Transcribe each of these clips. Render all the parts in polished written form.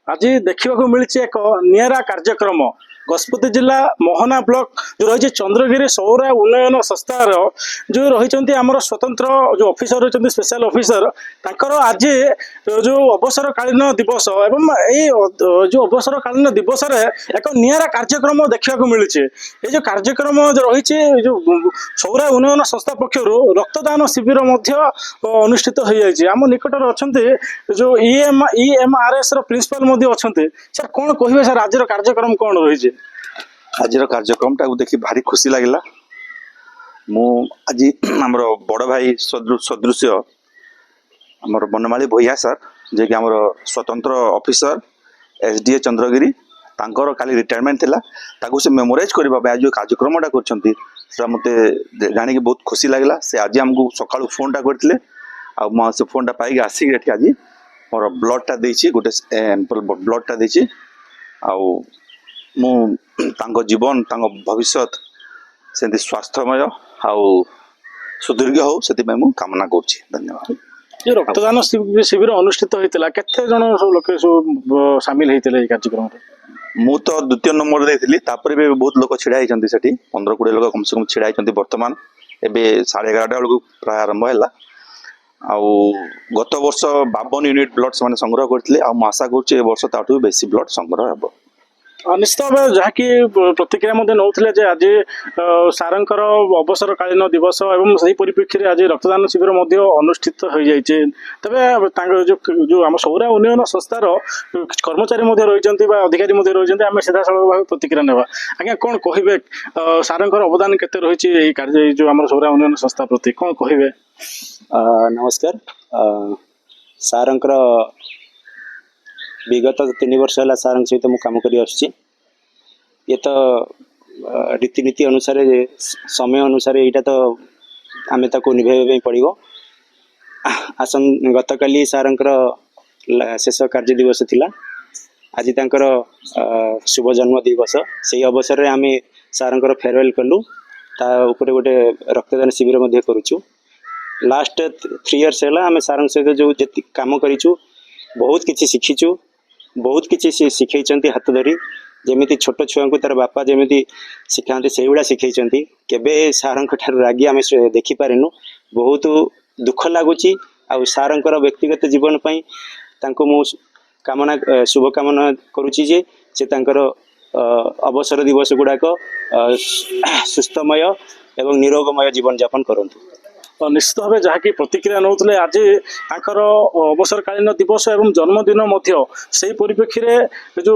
आज देखा मिली एक निरा कार्यक्रम गजपति जिला मोहना ब्लॉक जो रही चंद्रगिरी सौर उन्नयन संस्थार जो रही आमर स्वतंत्र जो ऑफिसर रही स्पेशल ऑफिसर तांकर आज जो अवसरकालीन दिवस एवं जो अवसरकालीन दिवस एक निरा कार्यक्रम देखा मिली ये जो कार्यक्रम जो रही जो सौर उन्नयन संस्था पक्षर रक्तदान शिविर अनुष्ठित हो जाए आम निकटर अच्छा जो EMRS प्रिंसिपल अच्छा सर कौन कहे सर आज कार्यक्रम कौन रही आज कार्यक्रम टाक देखी भारी खुशी लगे मु आज आमर बड़ भाई सदृश्य आमर बनमाली भैया सर जे कि आमर स्वतंत्र ऑफिसर SDA चंद्रगिरी तांकर काली रिटायरमेंट थिला ताकू से मेमोराइज करबा आज जो कार्यक्रमटा करछंती सेटा मते जानि के बहुत खुशी लागला से आज हमको सकाळु फोन टा करथिले आ म से फोन टा पाई आसी एठी आज मोर ब्लड टा देछि गोटे एम्पल ब्लड टा देछि आ मु तांको जीवन तांको भविष्य से स्वास्थ्यमय आउ सुदीर्घ हो से मु कामना करुछि। धन्यवाद। ये रक्तदान शिविर अनुष्ठित होता केते जन सब लोक सब शामिल होते कार्यक्रम मु तो द्वितीय नंबर देथिली तापर भी बहुत लोक छिड़ा होती सेठी 15-20 लोक कम से कम छिड़ा होती वर्तमान एबे 11:30 बेलू प्राय आरंभ है आउ गत वर्ष 52 यूनिट ब्लड से संग्रह करथिले आ आशा करुछि ए वर्ष ताठू बेसी ब्लड संग्रह हेबो। निश्चित भाव जहाँकि प्रतिक्रिया नौले आज सारंकर अवसरकालीन दिवस एवं सही परिप्रेक्षी आज रक्तदान शिविर अनुष्ठित हो जाए तेज जो आम सौर उन्नयन संस्थार कर्मचारी रही अधिकारी रही आम सीधा सड़क भाव प्रतिक्रिया ना आज्ञा कौन कहे सारंकर अवदान केते रही कार्य जो आम सौर उन्नयन संस्था प्रति कौन कहे। नमस्कार सारंकर विगत 3 वर्ष है सार सहित मुझे कम कर ये तो रीतिनीति अनुसार समय अनुसार यहाँ तो आम ताको निभाई पड़ो गत काली सारंकर शेष कार्य दिवस थिला आज तांकर शुभ जन्म दिवस से अवसर में आम सारंकर फेयरवेल कलु ता उपरे गोटे रक्तदान शिविर मध्य करूछु। लास्ट 3 इयर्स है आम सारंग सहित जो काम करूँ बहुत किसी शिखीचु बहुत किसी शिखई हाथ धरी जमी छोट छुआ को तार बापा जमी शिखाते से भाया शिखई केबे सारंक ठार रागी आम देखिपारेनु बहुत दुख लगुच आ सारंकर व्यक्तिगत जीवन पाई मु कामना शुभकामना करुच्ची जे से तांकर अवसर दिवस गुड़ाक सुस्थमय एवं निरोगमय जीवन यापन करंतु। निश्चित भाव जहाँकि प्रतिक्रिया नौले आज आंकर अवसरकालीन दिवस एवं जन्मदिन से परिप्रेक्षी में जो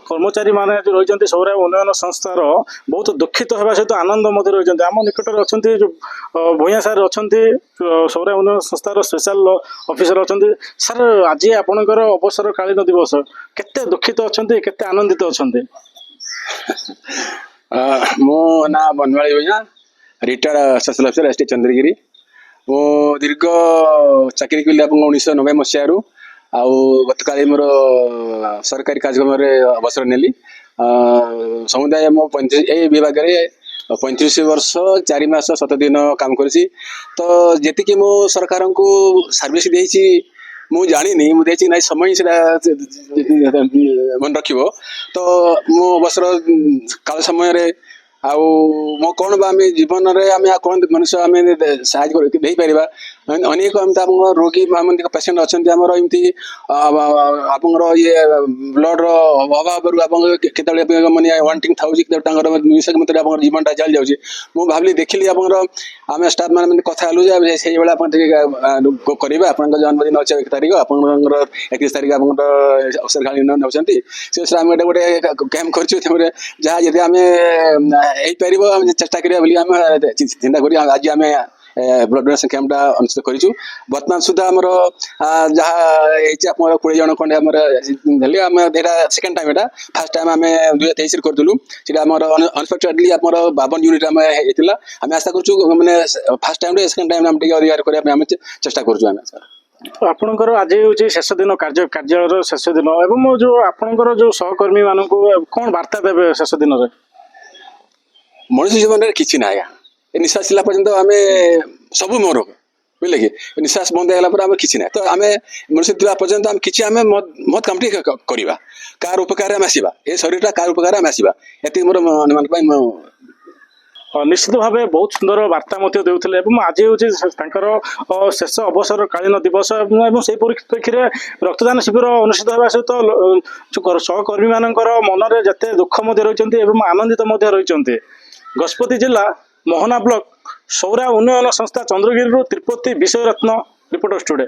कर्मचारी माने जो रही सौर उन्नयन संस्थार बहुत दुखित होगा सहित आनंद रही आम निकटर अच्छा जो भूया सार अच्छा सौर उन्नयन संस्थार स्पेशल ऑफिसर अच्छा सर आज आपणकर अवसरकालीन दिवस केते दुखित अच्छा केते आनंदित अच्छा मो ना बनवाली भैया retired special officer SDA Chandragiri मो दीर्घ चाकरी कली 1990 मसीह गतकाली मोर सरकारी कार्यक्रम अवसर नेली समुदाय मो विभाग में 35 वर्ष 4 मास 7 दिन काम करी तो जी मो सरकार को सर्विस देसी मु जानी मुझे ना समय से मन रख तो मो अवसर काल समय आउ मो कौन बा जीवन रे आम कौन मनुष्य आम साहय अनेक रोगी पेसेंट अच्छा एमती आप ये ब्लड अभाव मैंने वांटिंग था मत जीवन टा चली जाऊँगी मुझे भाविली देखिली आम स्टाफ मैंने कथा से करेंगे आप जन्मदिन अच्छे 1 तारीख आप 31 तारीख आप अवसरकालीन नौकरी से आम गोटे कैम्प कर जहाँ जब आम पार चेष्टा करा चिंता कर आज आम ब्लड डोनेशन कैंपटा अनुष्ठित करूँ बर्तमान सुधा आमर जहाँ 20 जन खंडे सेकेंड टाइम यहाँ फास्ट टाइम आम 2023 करूँ अनएक्सपेक्टेडली आम 52 यूनिट आम आशा करूँ मैंने फास्ट टाइम सेकेंड टाइम आम अधिकार करने चेष्टा करूँ। आपणकर आज हूँ शेष दिन कार्यालय शेष दिन एवं जो आपणकर जो सहकर्मी मानक कौन वार्ता देवे शेष दिन में मनुष्य जीवन में किसी ना निश्वास पर्यटन आम सब मोर ବୁଝିଲେ କି ନିଶ୍ୱାସ ବନ୍ଦ ହେଇଗଲା ପରେ ଆମର କିଛି ନାହିଁ ତ ଆମେ ମଣିଷ ଥିବା ପର୍ଯ୍ୟନ୍ତ ଆମେ କିଛି ଆମେ ମହତ କାମଟି କରିବା କାହାର ଉପକାରରେ ଆମେ ଆସିବା ଏ ଶରୀରଟା କାହାର ଉପକାରରେ ଆମେ ଆସିବା ଏତିକି ମୋର ଅନ୍ୟମାନଙ୍କ ପାଇଁ ମୁଁ ନିଶ୍ଚିତ ଭାବେ ବହୁତ ସୁନ୍ଦର ବାର୍ତ୍ତା ମଧ୍ୟ ଦେଉଥିଲେ ଏବଂ ଆଜି ହେଉଛି ତାଙ୍କର ଶେଷ ଅବସରକାଳୀନ ଦିବସ ଏବଂ ସେହି ପରିପ୍ରେକ୍ଷୀରେ ରକ୍ତଦାନ ଶିବିର ଅନୁଷ୍ଠିତ ହେବା ସହିତ ସହକର୍ମୀମାନଙ୍କର ମନରେ ଯେତେ ଦୁଃଖ ମଧ୍ୟ ରହିଛନ୍ତି ଏବଂ ଆନନ୍ଦିତ ମଧ୍ୟ ରହିଛନ୍ତି। ଗଜପତି ଜିଲ୍ଲା ମୋହନା ବ୍ଲକ ସୌରା ଉନ୍ନୟନ ସଂସ୍ଥା ଚନ୍ଦ୍ରଗିରିରୁ ତିରୁପତି ବିଷୟରତ୍ନ ରିପୋର୍ଟର ଷ୍ଟୁଡିଓ।